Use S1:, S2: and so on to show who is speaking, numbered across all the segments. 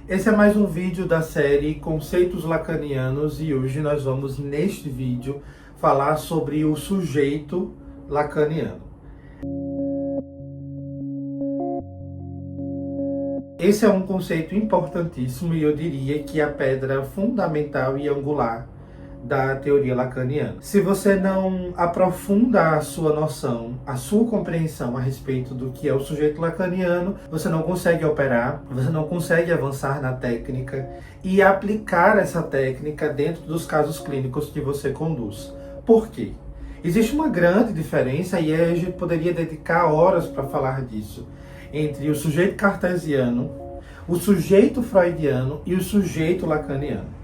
S1: Esse é mais um vídeo da série Conceitos Lacanianos e hoje nós vamos, neste vídeo, falar sobre o sujeito lacaniano. Esse é um conceito importantíssimo e eu diria que é a pedra fundamental e angular da teoria lacaniana. Se você não aprofunda a sua noção, a sua compreensão a respeito do que é o sujeito lacaniano, você não consegue operar, você não consegue avançar na técnica e aplicar essa técnica dentro dos casos clínicos que você conduz. Por quê? Existe uma grande diferença e a gente poderia dedicar horas para falar disso, entre o sujeito cartesiano, o sujeito freudiano e o sujeito lacaniano.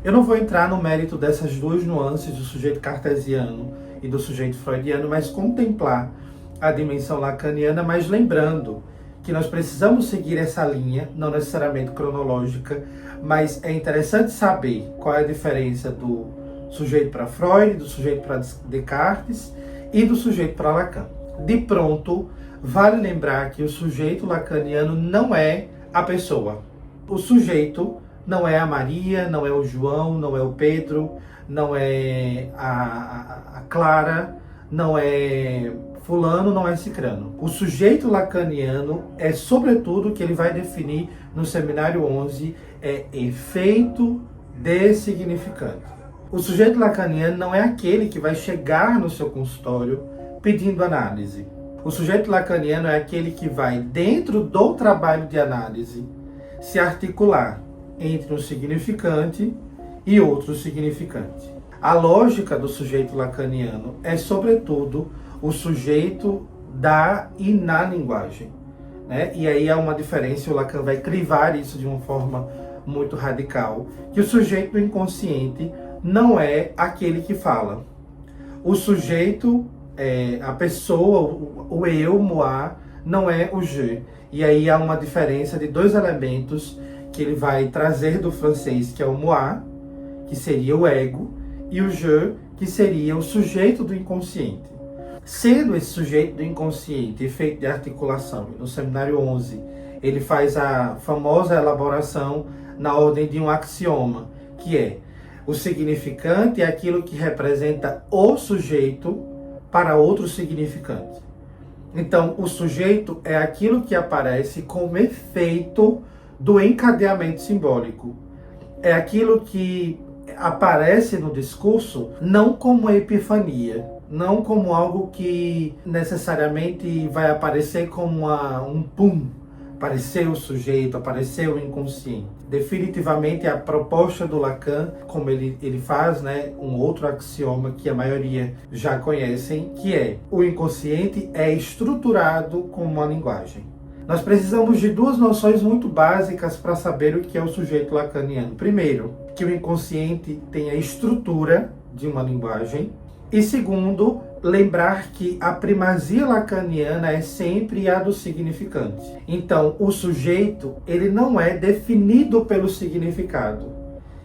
S1: Eu não vou entrar no mérito dessas duas nuances do sujeito cartesiano e do sujeito freudiano, mas contemplar a dimensão lacaniana, mas lembrando que nós precisamos seguir essa linha, não necessariamente cronológica, mas é interessante saber qual é a diferença do sujeito para Freud, do sujeito para Descartes e do sujeito para Lacan. De pronto, vale lembrar que o sujeito lacaniano não é a pessoa. O sujeito não é a Maria, não é o João, não é o Pedro, não é a Clara, não é fulano, não é cicrano. O sujeito lacaniano é, sobretudo, o que ele vai definir no seminário 11, é efeito de significante. O sujeito lacaniano não é aquele que vai chegar no seu consultório pedindo análise. O sujeito lacaniano é aquele que vai, dentro do trabalho de análise, se articular entre um significante e outro significante. A lógica do sujeito lacaniano é, sobretudo, o sujeito da e na linguagem, né? E aí há uma diferença, o Lacan vai crivar isso de uma forma muito radical, que o sujeito do inconsciente não é aquele que fala. O sujeito, a pessoa, o eu, moi, não é o je. E aí há uma diferença de dois elementos que ele vai trazer do francês, que é o moi, que seria o ego, e o je, que seria o sujeito do inconsciente. Sendo esse sujeito do inconsciente efeito de articulação, no seminário 11, ele faz a famosa elaboração na ordem de um axioma, que é o significante é aquilo que representa o sujeito para outro significante. Então, o sujeito é aquilo que aparece como efeito do encadeamento simbólico. É aquilo que aparece no discurso não como epifania, não como algo que necessariamente vai aparecer como um pum, apareceu o sujeito, apareceu o inconsciente. Definitivamente a proposta do Lacan, como ele faz, né, um outro axioma que a maioria já conhecem, que é o inconsciente é estruturado como uma linguagem. Nós precisamos de duas noções muito básicas para saber o que é o sujeito lacaniano. Primeiro, que o inconsciente tem a estrutura de uma linguagem. E segundo, lembrar que a primazia lacaniana é sempre a do significante. Então, o sujeito, ele não é definido pelo significado.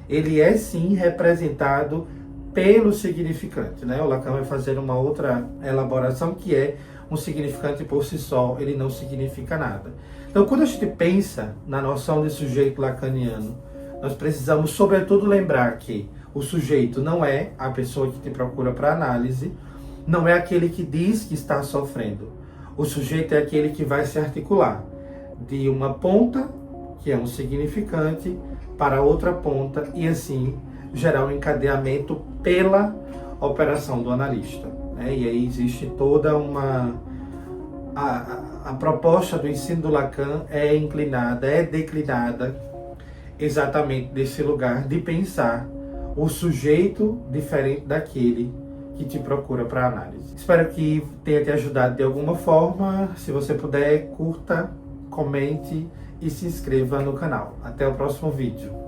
S1: Ele é, sim, representado pelo significante, né? O Lacan vai fazer uma outra elaboração que é um significante por si só, ele não significa nada. Então, quando a gente pensa na noção de sujeito lacaniano, nós precisamos, sobretudo, lembrar que o sujeito não é a pessoa que te procura para análise, não é aquele que diz que está sofrendo. O sujeito é aquele que vai se articular de uma ponta, que é um significante, para outra ponta e, assim, gerar um encadeamento pela operação do analista. E aí existe toda uma... A proposta do ensino do Lacan é inclinada, é declinada exatamente desse lugar de pensar o sujeito diferente daquele que te procura para análise. Espero que tenha te ajudado de alguma forma. Se você puder, curta, comente e se inscreva no canal. Até o próximo vídeo.